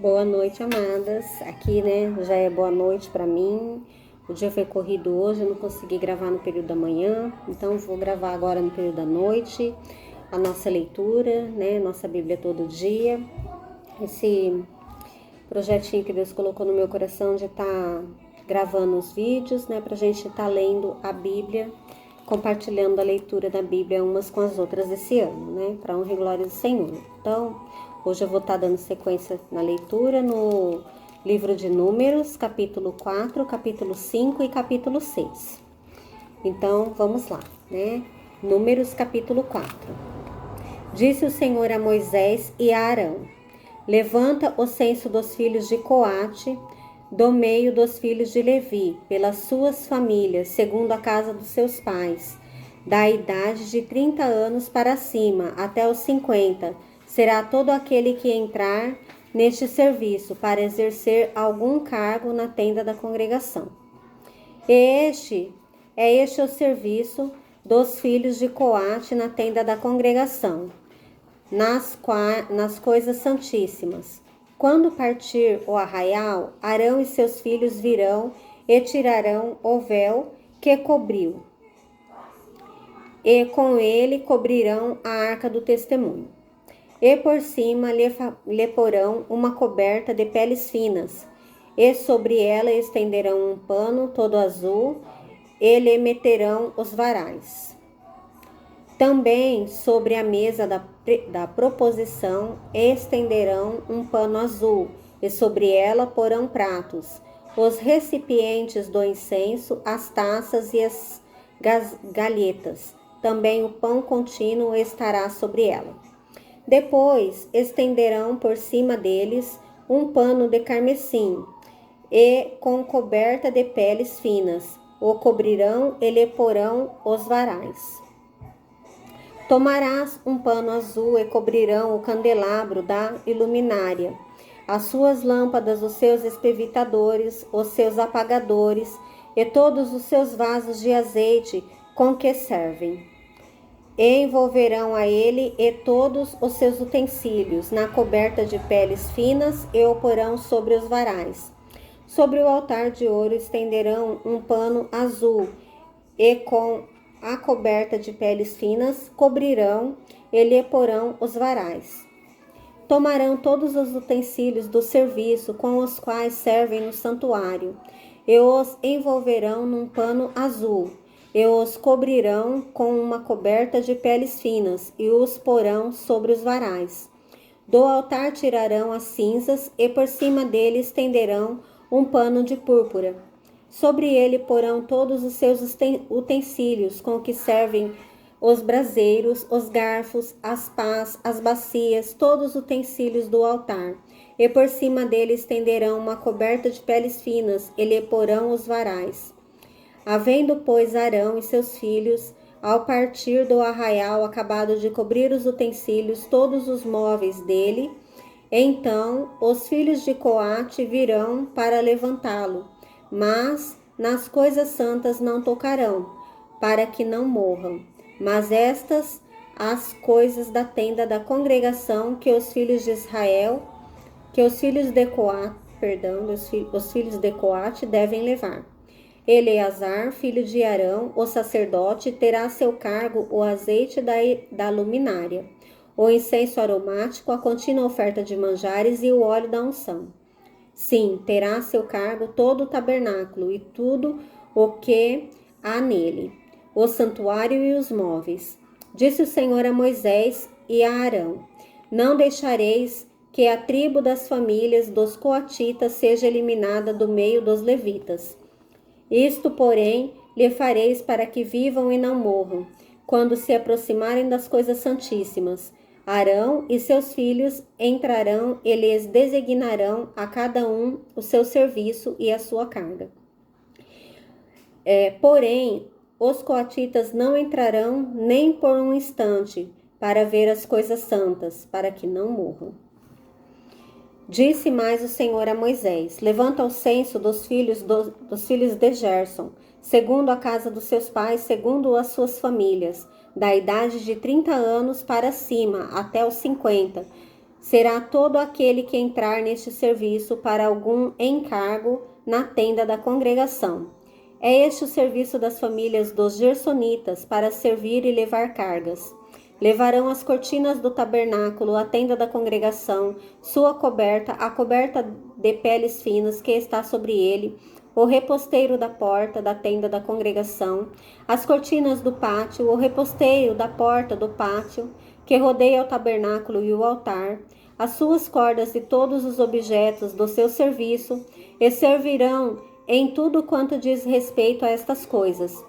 Boa noite, amadas. Aqui, né, já é boa noite para mim. O dia foi corrido hoje, eu não consegui gravar no período da manhã, então vou gravar agora no período da noite. A nossa leitura, né, nossa Bíblia todo dia. Esse projetinho que Deus colocou no meu coração de estar gravando os vídeos, né, pra gente estar lendo a Bíblia, compartilhando a leitura da Bíblia umas com as outras esse ano, né, para honra e glória do Senhor. Então, hoje eu vou estar dando sequência na leitura no livro de Números, capítulo 4, capítulo 5 e capítulo 6. Então, vamos lá, né? Números, capítulo 4. Disse o Senhor a Moisés e a Arão: levanta o censo dos filhos de Coate, do meio dos filhos de Levi, pelas suas famílias, segundo a casa dos seus pais, da idade de 30 anos para cima, até os 50, será todo aquele que entrar neste serviço para exercer algum cargo na tenda da congregação. Este o serviço dos filhos de Coate na tenda da congregação, nas coisas santíssimas. Quando partir o arraial, Arão e seus filhos virão e tirarão o véu que cobriu, e com ele cobrirão a arca do testemunho. E por cima lhe porão uma coberta de peles finas, e sobre ela estenderão um pano todo azul, e lhe meterão os varais. Também sobre a mesa da proposição estenderão um pano azul, e sobre ela porão pratos, os recipientes do incenso, as taças e as galhetas. Também o pão contínuo estará sobre ela. Depois estenderão por cima deles um pano de carmesim, e com coberta de peles finas, o cobrirão e lhe porão os varais. Tomarás um pano azul e cobrirão o candelabro da iluminária, as suas lâmpadas, os seus espevitadores, os seus apagadores e todos os seus vasos de azeite com que servem. E envolverão a ele e todos os seus utensílios na coberta de peles finas e o porão sobre os varais. Sobre o altar de ouro estenderão um pano azul e com a coberta de peles finas cobrirão e lhe porão os varais. Tomarão todos os utensílios do serviço com os quais servem no santuário e os envolverão num pano azul e os cobrirão com uma coberta de peles finas e os porão sobre os varais. Do altar tirarão as cinzas e por cima dele estenderão um pano de púrpura. Sobre ele porão todos os seus utensílios com que servem os braseiros, os garfos, as pás, as bacias, todos os utensílios do altar. E por cima dele estenderão uma coberta de peles finas e lhe porão os varais. Havendo, pois, Arão e seus filhos, ao partir do arraial, acabado de cobrir os utensílios, todos os móveis dele, então os filhos de Coate virão para levantá-lo, mas nas coisas santas não tocarão, para que não morram. Mas estas as coisas da tenda da congregação que os filhos de Israel, que os filhos de Coate, os filhos de Coate devem levar. Eleazar, filho de Arão, o sacerdote, terá a seu cargo o azeite da luminária, o incenso aromático, a contínua oferta de manjares e o óleo da unção. Sim, terá a seu cargo todo o tabernáculo e tudo o que há nele, o santuário e os móveis. Disse o Senhor a Moisés e a Arão: não deixareis que a tribo das famílias dos coatitas seja eliminada do meio dos levitas. Isto, porém, lhe fareis para que vivam e não morram, quando se aproximarem das coisas santíssimas. Arão e seus filhos entrarão e lhes designarão a cada um o seu serviço e a sua carga. Porém, os coatitas não entrarão nem por um instante para ver as coisas santas, para que não morram. Disse mais o Senhor a Moisés: levanta o censo dos filhos de Gerson, segundo a casa dos seus pais, segundo as suas famílias, da idade de 30 anos para cima, até os 50, será todo aquele que entrar neste serviço para algum encargo na tenda da congregação. É este o serviço das famílias dos gersonitas para servir e levar cargas. Levarão as cortinas do tabernáculo, a tenda da congregação, sua coberta, a coberta de peles finas que está sobre ele, o reposteiro da porta da tenda da congregação, as cortinas do pátio, o reposteiro da porta do pátio, que rodeia o tabernáculo e o altar, as suas cordas e todos os objetos do seu serviço, e servirão em tudo quanto diz respeito a estas coisas.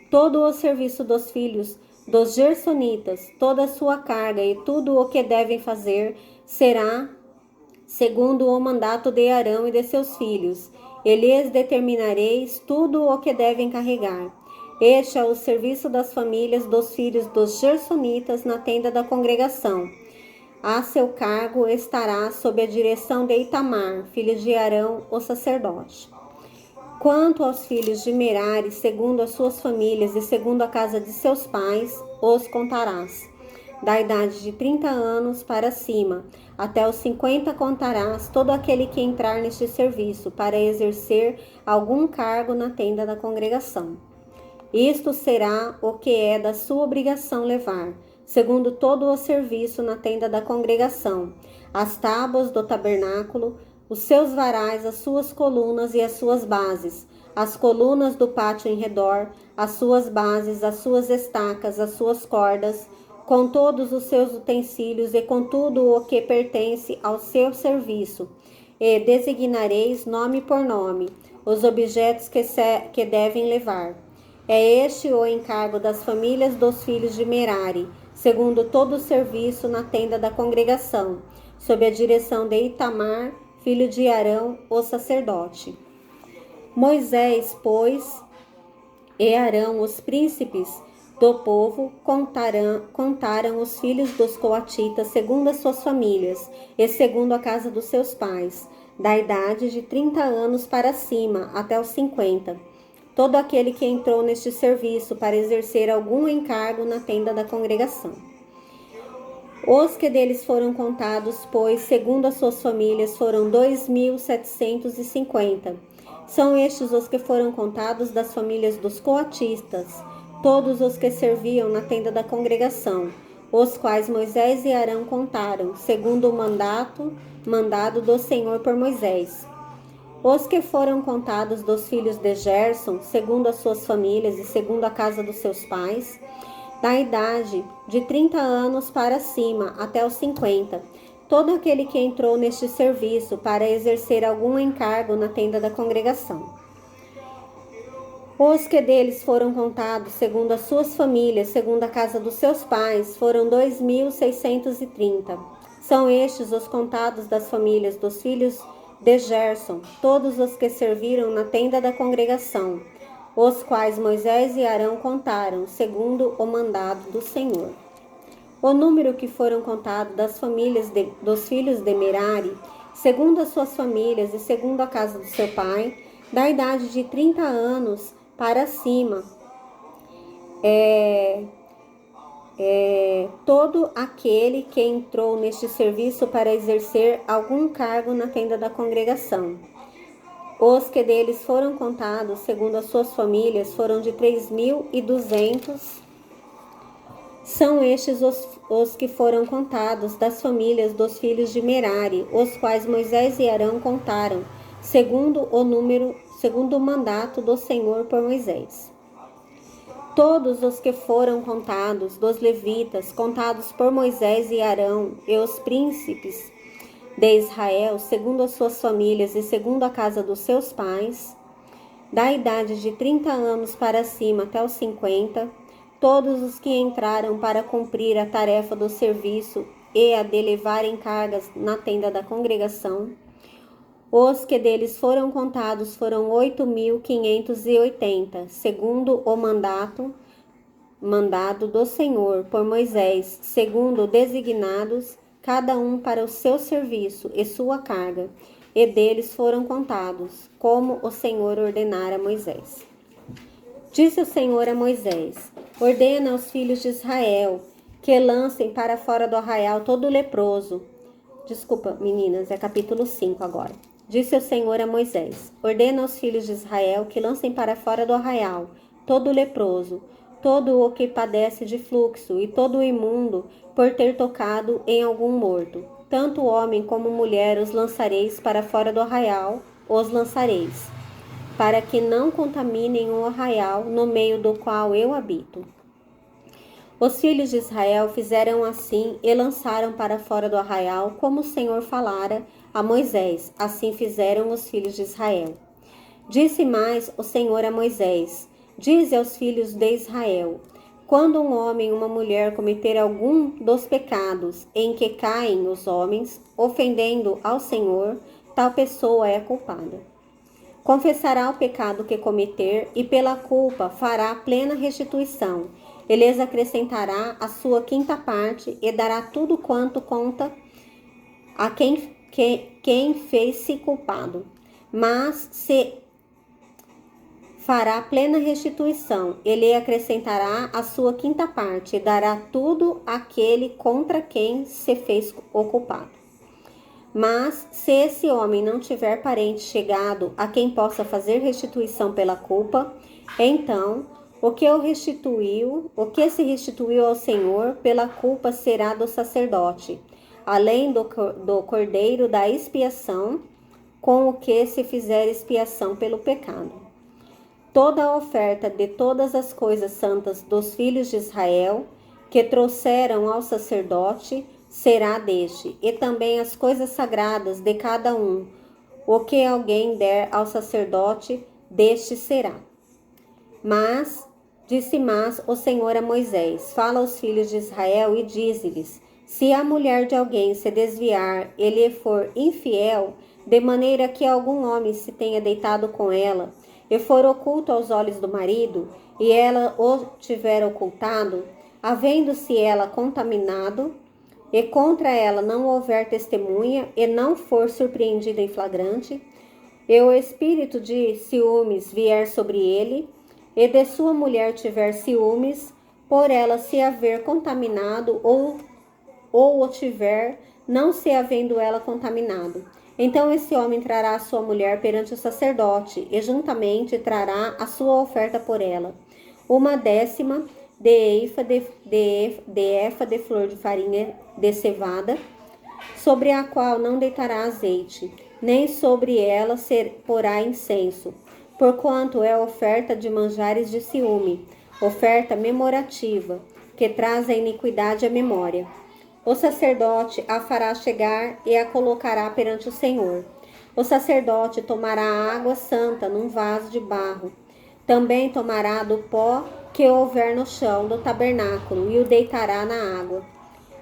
Todo o serviço dos filhos dos gersonitas, toda a sua carga e tudo o que devem fazer será segundo o mandato de Arão e de seus filhos, e lhes determinareis tudo o que devem carregar. Este é o serviço das famílias dos filhos dos gersonitas na tenda da congregação. A seu cargo estará sob a direção de Itamar, filho de Arão, o sacerdote. Quanto aos filhos de Merari, segundo as suas famílias e segundo a casa de seus pais, os contarás. Da idade de 30 anos para cima, até os 50 contarás todo aquele que entrar neste serviço para exercer algum cargo na tenda da congregação. Isto será o que é da sua obrigação levar, segundo todo o serviço na tenda da congregação, as tábuas do tabernáculo, os seus varais, as suas colunas e as suas bases, as colunas do pátio em redor, as suas bases, as suas estacas, as suas cordas, com todos os seus utensílios e com tudo o que pertence ao seu serviço, e designareis nome por nome os objetos que devem levar. É este o encargo das famílias dos filhos de Merari, segundo todo o serviço na tenda da congregação, sob a direção de Itamar, filho de Arão, o sacerdote. Moisés, pois, e Arão, os príncipes do povo, contaram os filhos dos coatitas segundo as suas famílias e segundo a casa dos seus pais, da idade de 30 anos para cima até os 50. Todo aquele que entrou neste serviço para exercer algum encargo na tenda da congregação. Os que deles foram contados, pois, segundo as suas famílias, foram 2.750. São estes os que foram contados das famílias dos coatistas, todos os que serviam na tenda da congregação, os quais Moisés e Arão contaram, segundo o mandado do Senhor por Moisés. Os que foram contados dos filhos de Gerson, segundo as suas famílias e segundo a casa dos seus pais, da idade de 30 anos para cima até os 50, todo aquele que entrou neste serviço para exercer algum encargo na tenda da congregação. Os que deles foram contados segundo as suas famílias, segundo a casa dos seus pais, foram 2.630. São estes os contados das famílias dos filhos de Gerson, todos os que serviram na tenda da congregação, os quais Moisés e Arão contaram, segundo o mandado do Senhor. O número que foram contados das famílias dos filhos de Merari, segundo as suas famílias e segundo a casa do seu pai, da idade de 30 anos para cima, todo aquele que entrou neste serviço para exercer algum cargo na tenda da congregação. Os que deles foram contados, segundo as suas famílias, foram de 3.200. São estes os que foram contados das famílias dos filhos de Merari, os quais Moisés e Arão contaram, segundo o mandato do Senhor por Moisés. Todos os que foram contados dos levitas, contados por Moisés e Arão, e os príncipes de Israel, segundo as suas famílias e segundo a casa dos seus pais, da idade de 30 anos para cima até os 50, todos os que entraram para cumprir a tarefa do serviço e a de levarem cargas na tenda da congregação, os que deles foram contados foram 8.580, segundo o mandado do Senhor por Moisés, segundo designados, cada um para o seu serviço e sua carga, e deles foram contados, como o Senhor ordenara a Moisés. Disse o Senhor a Moisés: ordena aos filhos de Israel que lancem para fora do arraial todo leproso, Desculpa, meninas, é capítulo 5 agora. Disse o Senhor a Moisés: ordena aos filhos de Israel que lancem para fora do arraial todo o leproso, todo o que padece de fluxo e todo o imundo por ter tocado em algum morto. Tanto homem como mulher os lançareis para fora do arraial, os lançareis, para que não contaminem o arraial no meio do qual eu habito. Os filhos de Israel fizeram assim e lançaram para fora do arraial, como o Senhor falara a Moisés. Assim fizeram os filhos de Israel. Disse mais o Senhor a Moisés: dize aos filhos de Israel: quando um homem ou uma mulher cometer algum dos pecados em que caem os homens, ofendendo ao Senhor, tal pessoa é culpada. Confessará o pecado que cometer e pela culpa fará plena restituição. Ele lhes acrescentará a sua quinta parte e dará tudo quanto conta a quem fez-se culpado. Mas se fará plena restituição, ele acrescentará a sua quinta parte e dará tudo àquele contra quem se fez o culpado. Mas se esse homem não tiver parente chegado a quem possa fazer restituição pela culpa, então o que se restituiu ao Senhor pela culpa será do sacerdote, além do cordeiro da expiação, com o que se fizer expiação pelo pecado. Toda a oferta de todas as coisas santas dos filhos de Israel, que trouxeram ao sacerdote, será deste, e também as coisas sagradas de cada um, o que alguém der ao sacerdote, deste será. Disse o Senhor a Moisés: fala aos filhos de Israel e dize-lhes: se a mulher de alguém se desviar e lhe for infiel, de maneira que algum homem se tenha deitado com ela, e for oculto aos olhos do marido, e ela o tiver ocultado, havendo-se ela contaminado, e contra ela não houver testemunha, e não for surpreendida em flagrante, e o espírito de ciúmes vier sobre ele, e de sua mulher tiver ciúmes, por ela se haver contaminado, ou o tiver, não se havendo ela contaminado. Então esse homem trará a sua mulher perante o sacerdote, e juntamente trará a sua oferta por ela, 1/10 de efa de flor de farinha de cevada, sobre a qual não deitará azeite, nem sobre ela porá incenso, porquanto é oferta de manjares de ciúme, oferta memorativa, que traz a iniquidade à memória. O sacerdote a fará chegar e a colocará perante o Senhor. O sacerdote tomará a água santa num vaso de barro. Também tomará do pó que houver no chão do tabernáculo e o deitará na água.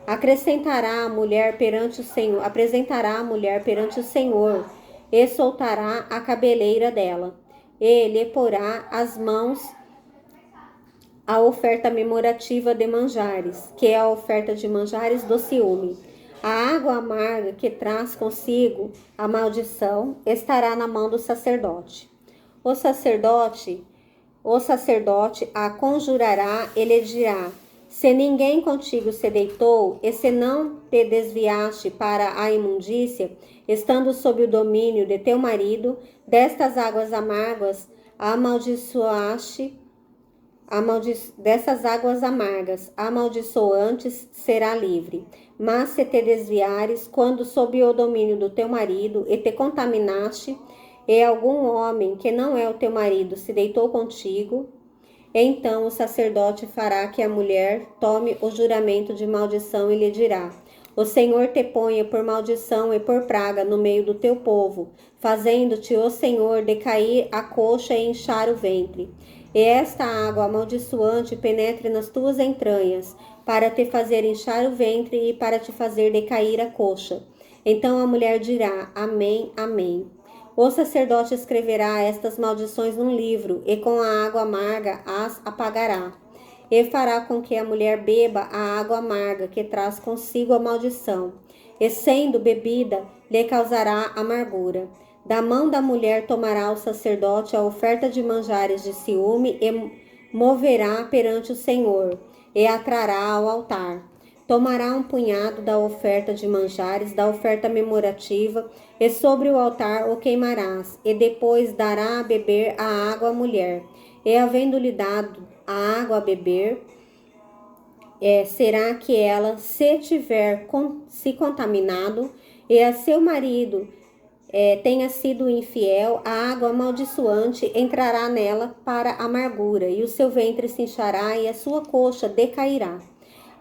Apresentará a mulher perante o Senhor e soltará a cabeleira dela. Ele porá as mãos a oferta memorativa de manjares, que é a oferta de manjares do ciúme. A água amarga que traz consigo a maldição estará na mão do sacerdote. O sacerdote a conjurará e lhe dirá: se ninguém contigo se deitou, e se não te desviaste para a imundícia, estando sob o domínio de teu marido, destas águas amargas dessas águas amargas, amaldiçoantes, será livre. Mas se te desviares, quando sob o domínio do teu marido, e te contaminaste, e algum homem que não é o teu marido se deitou contigo, então o sacerdote fará que a mulher tome o juramento de maldição e lhe dirá: o Senhor te ponha por maldição e por praga no meio do teu povo, fazendo-te o Senhor decair a coxa e inchar o ventre. E esta água amaldiçoante penetre nas tuas entranhas, para te fazer inchar o ventre e para te fazer decair a coxa. Então a mulher dirá: amém, amém. O sacerdote escreverá estas maldições num livro, e com a água amarga as apagará. E fará com que a mulher beba a água amarga que traz consigo a maldição, e sendo bebida, lhe causará amargura. Da mão da mulher tomará o sacerdote a oferta de manjares de ciúme e moverá perante o Senhor, e a trará ao altar. Tomará um punhado da oferta de manjares, da oferta memorativa, e sobre o altar o queimarás, e depois dará a beber a água à mulher. E havendo-lhe dado a água a beber, será que ela, se tiver se contaminado, e a seu marido tenha sido infiel, a água amaldiçoante entrará nela para a amargura, e o seu ventre se inchará e a sua coxa decairá.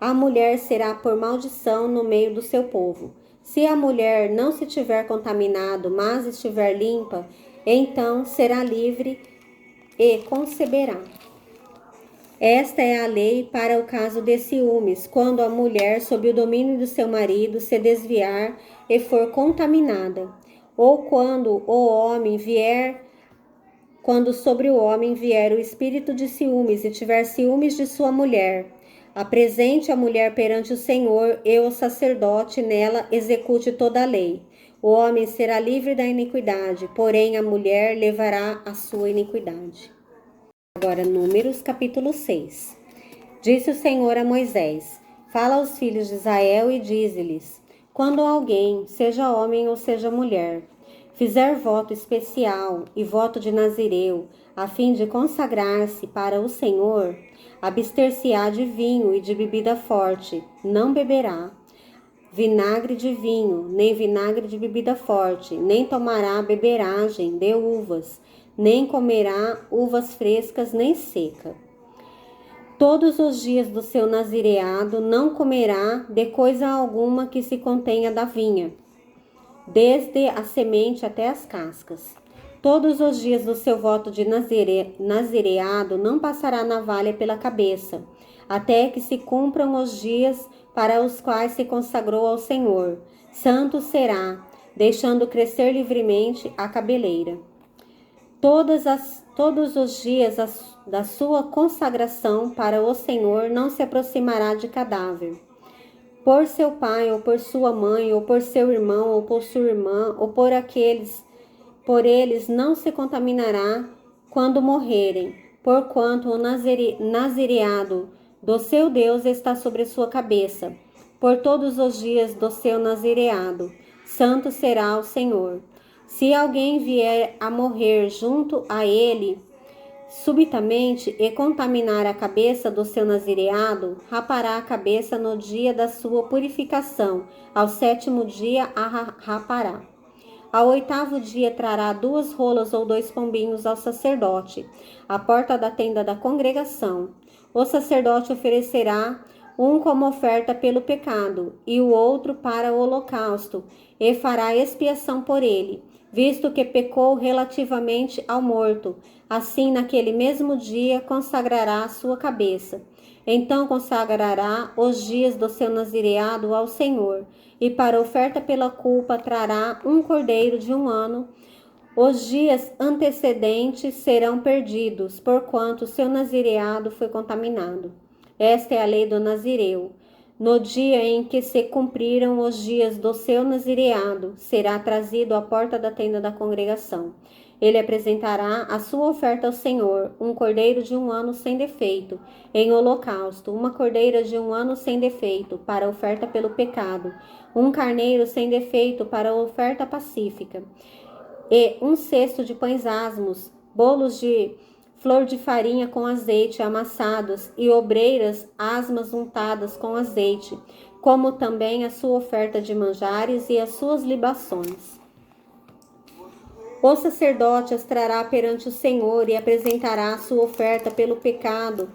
A mulher será por maldição no meio do seu povo. Se a mulher não se tiver contaminado, mas estiver limpa, então será livre e conceberá. Esta é a lei para o caso de ciúmes, quando a mulher, sob o domínio do seu marido, se desviar e for contaminada, ou quando sobre o homem vier o espírito de ciúmes e tiver ciúmes de sua mulher. Apresente a mulher perante o Senhor, e o sacerdote nela execute toda a lei. O homem será livre da iniquidade, porém a mulher levará a sua iniquidade. Agora, Números, capítulo 6. Disse o Senhor a Moisés: Fala aos filhos de Israel e dize-lhes: Quando alguém, seja homem ou seja mulher, fizer voto especial e voto de Nazireu, a fim de consagrar-se para o Senhor, abster-se-á de vinho e de bebida forte, não beberá vinagre de vinho, nem vinagre de bebida forte, nem tomará beberagem de uvas, nem comerá uvas frescas nem seca. Todos os dias do seu nazireado não comerá de coisa alguma que se contenha da vinha, desde a semente até as cascas. Todos os dias do seu voto de nazireado não passará navalha pela cabeça, até que se cumpram os dias para os quais se consagrou ao Senhor. Santo será, deixando crescer livremente a cabeleira. Todos os dias da sua consagração para o Senhor não se aproximará de cadáver. Por seu pai, ou por sua mãe, ou por seu irmão, ou por sua irmã, ou por eles não se contaminará quando morrerem, porquanto o nazireado do seu Deus está sobre sua cabeça, por todos os dias do seu nazireado. Santo será o Senhor. Se alguém vier a morrer junto a ele, subitamente, e contaminar a cabeça do seu nazireado, rapará a cabeça no dia da sua purificação, ao 7º dia a rapará. Ao 8º dia trará 2 rolas ou 2 pombinhos ao sacerdote, à porta da tenda da congregação. O sacerdote oferecerá um como oferta pelo pecado, e o outro para o holocausto, e fará expiação por ele, visto que pecou relativamente ao morto. Assim, naquele mesmo dia, consagrará a sua cabeça. Então consagrará os dias do seu nazireado ao Senhor, e para oferta pela culpa trará um cordeiro de 1 ano. Os dias antecedentes serão perdidos, porquanto seu nazireado foi contaminado. Esta é a lei do nazireu. No dia em que se cumpriram os dias do seu nazireado, será trazido à porta da tenda da congregação. Ele apresentará a sua oferta ao Senhor, um cordeiro de 1 ano sem defeito, em holocausto, uma cordeira de 1 ano sem defeito, para oferta pelo pecado, um carneiro sem defeito para oferta pacífica, e 1 cesto de pães asmos, bolos de flor de farinha com azeite amassados e obreiras asmas untadas com azeite, como também a sua oferta de manjares e as suas libações. O sacerdote as trará perante o Senhor e apresentará a sua oferta pelo pecado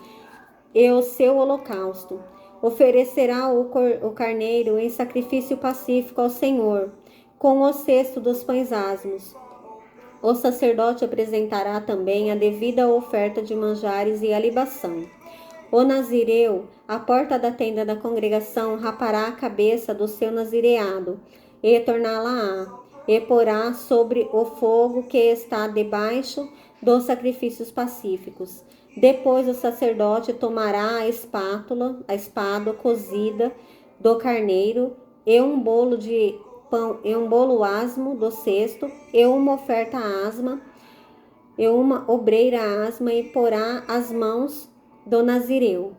e o seu holocausto. Oferecerá o carneiro em sacrifício pacífico ao Senhor, com o cesto dos pães asmos. O sacerdote apresentará também a devida oferta de manjares e a libação. O nazireu, à porta da tenda da congregação, rapará a cabeça do seu nazireado, e torná-la-á, e porá sobre o fogo que está debaixo dos sacrifícios pacíficos. Depois o sacerdote tomará a espada cozida do carneiro, e um bolo de pão e um bolo asmo do cesto, e uma oferta asma, e uma obreira asma, e porá as mãos do nazireu.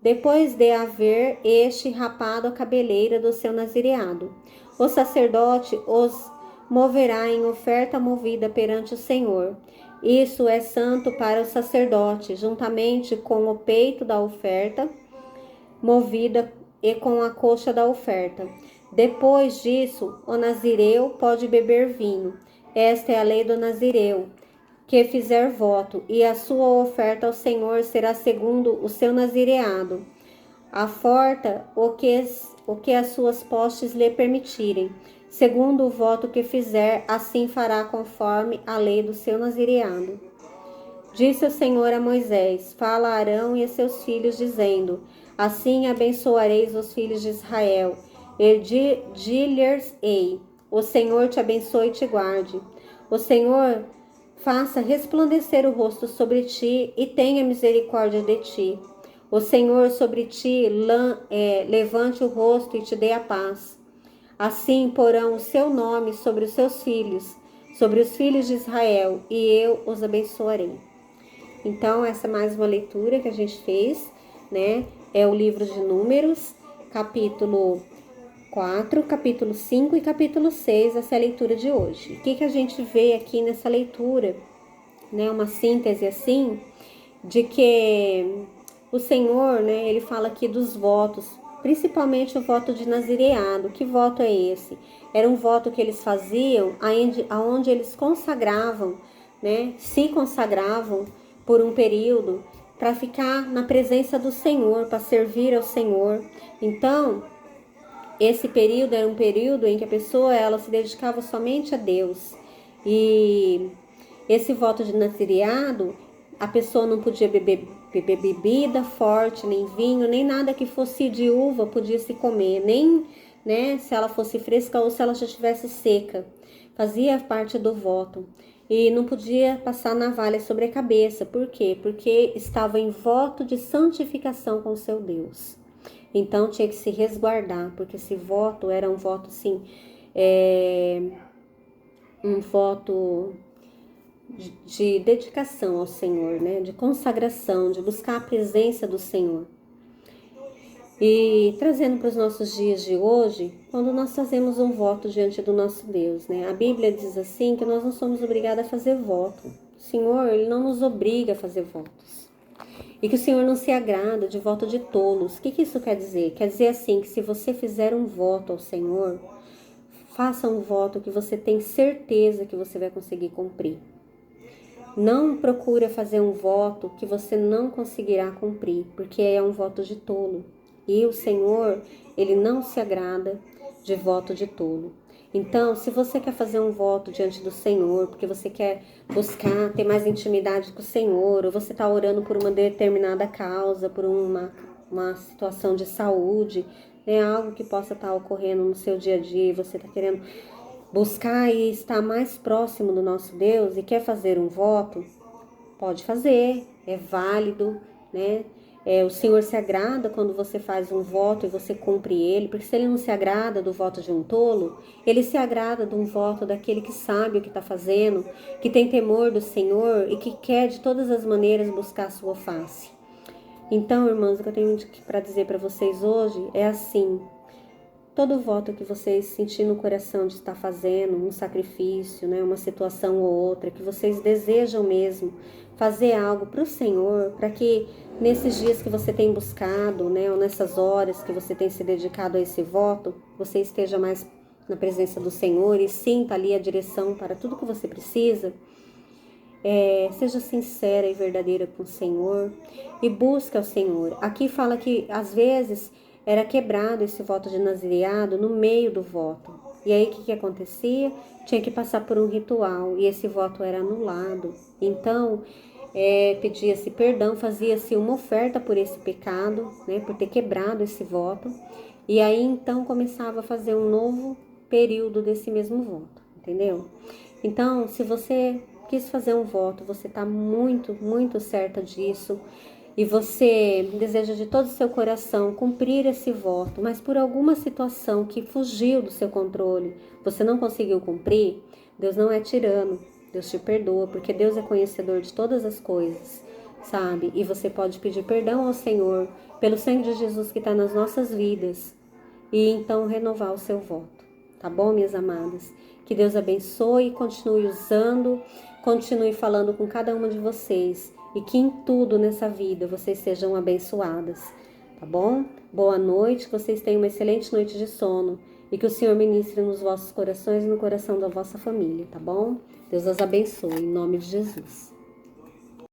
depois de haver este rapado a cabeleira do seu nazireado. O sacerdote os moverá em oferta movida perante o Senhor. Isso é santo para o sacerdote, juntamente com o peito da oferta movida e com a coxa da oferta. Depois disso, o nazireu pode beber vinho. Esta é a lei do nazireu, que fizer voto, e a sua oferta ao Senhor será segundo o seu nazireado. Aforta o que as suas postes lhe permitirem. Segundo o voto que fizer, assim fará conforme a lei do seu nazireado. Disse o Senhor a Moisés: Fala a Arão e a seus filhos, dizendo: Assim abençoareis os filhos de Israel. E dir-lhes-ei: O Senhor te abençoe e te guarde. O Senhor faça resplandecer o rosto sobre ti e tenha misericórdia de ti. O Senhor sobre ti levante o rosto e te dê a paz. Assim porão o seu nome sobre os seus filhos, sobre os filhos de Israel, e eu os abençoarei. Então, essa é mais uma leitura que a gente fez, né? É o livro de Números, capítulo 4, capítulo 5 e capítulo 6, essa é a leitura de hoje. O que a gente vê aqui nessa leitura, né? Uma síntese assim, de que o Senhor, né? Ele fala aqui dos votos, principalmente o voto de nazireado. Que voto é esse? Era um voto que eles faziam, aonde eles consagravam, né? Se consagravam por um período para ficar na presença do Senhor, para servir ao Senhor. Então, esse período era um período em que a pessoa ela se dedicava somente a Deus. E esse voto de nazireado, a pessoa não podia beber bebida forte, nem vinho, nem nada que fosse de uva podia se comer, nem, né, se ela fosse fresca ou se ela já estivesse seca. Fazia parte do voto. E não podia passar navalha sobre a cabeça. Por quê? Porque estava em voto de santificação com o seu Deus. Então tinha que se resguardar, porque esse voto era um voto assim, um voto de dedicação ao Senhor, né? De consagração, de buscar a presença do Senhor. E trazendo para os nossos dias de hoje, quando nós fazemos um voto diante do nosso Deus, né? A Bíblia diz assim que nós não somos obrigados a fazer voto. O Senhor, Ele não nos obriga a fazer votos. E que o Senhor não se agrada de voto de tolos. O que isso quer dizer? Quer dizer assim, que se você fizer um voto ao Senhor, faça um voto que você tem certeza que você vai conseguir cumprir. Não procura fazer um voto que você não conseguirá cumprir, porque é um voto de tolo. E o Senhor, Ele não se agrada de voto de tolo. Então, se você quer fazer um voto diante do Senhor, porque você quer buscar ter mais intimidade com o Senhor, ou você está orando por uma determinada causa, por uma situação de saúde, né, algo que possa estar ocorrendo no seu dia a dia, e você está querendo buscar e estar mais próximo do nosso Deus e quer fazer um voto, pode fazer, é válido, né? O Senhor se agrada quando você faz um voto e você cumpre ele, porque se ele não se agrada do voto de um tolo, ele se agrada de um voto daquele que sabe o que está fazendo, que tem temor do Senhor e que quer de todas as maneiras buscar a sua face. Então, irmãos, o que eu tenho para dizer para vocês hoje é assim: todo voto que vocês sentirem no coração de estar fazendo, um sacrifício, né, uma situação ou outra, que vocês desejam mesmo fazer algo para o Senhor, para que nesses dias que você tem buscado, né, ou nessas horas que você tem se dedicado a esse voto, você esteja mais na presença do Senhor e sinta ali a direção para tudo que você precisa. Seja sincera e verdadeira com o Senhor e busque ao Senhor. Aqui fala que às vezes era quebrado esse voto de nazireado no meio do voto. E aí o que acontecia? Tinha que passar por um ritual e esse voto era anulado. Então, pedia-se perdão, fazia-se uma oferta por esse pecado, né, por ter quebrado esse voto. E aí então começava a fazer um novo período desse mesmo voto, entendeu? Então, se você quis fazer um voto, você está muito, muito certa disso, e você deseja de todo o seu coração cumprir esse voto, mas por alguma situação que fugiu do seu controle, você não conseguiu cumprir, Deus não é tirano, Deus te perdoa, porque Deus é conhecedor de todas as coisas. sabe? E você pode pedir perdão ao Senhor pelo sangue de Jesus que está nas nossas vidas e então renovar o seu voto, tá bom, minhas amadas? Que Deus abençoe, continue usando, continue falando com cada uma de vocês e que em tudo nessa vida vocês sejam abençoadas, tá bom? Boa noite, que vocês tenham uma excelente noite de sono e que o Senhor ministre nos vossos corações e no coração da vossa família, tá bom? Deus as abençoe, em nome de Jesus.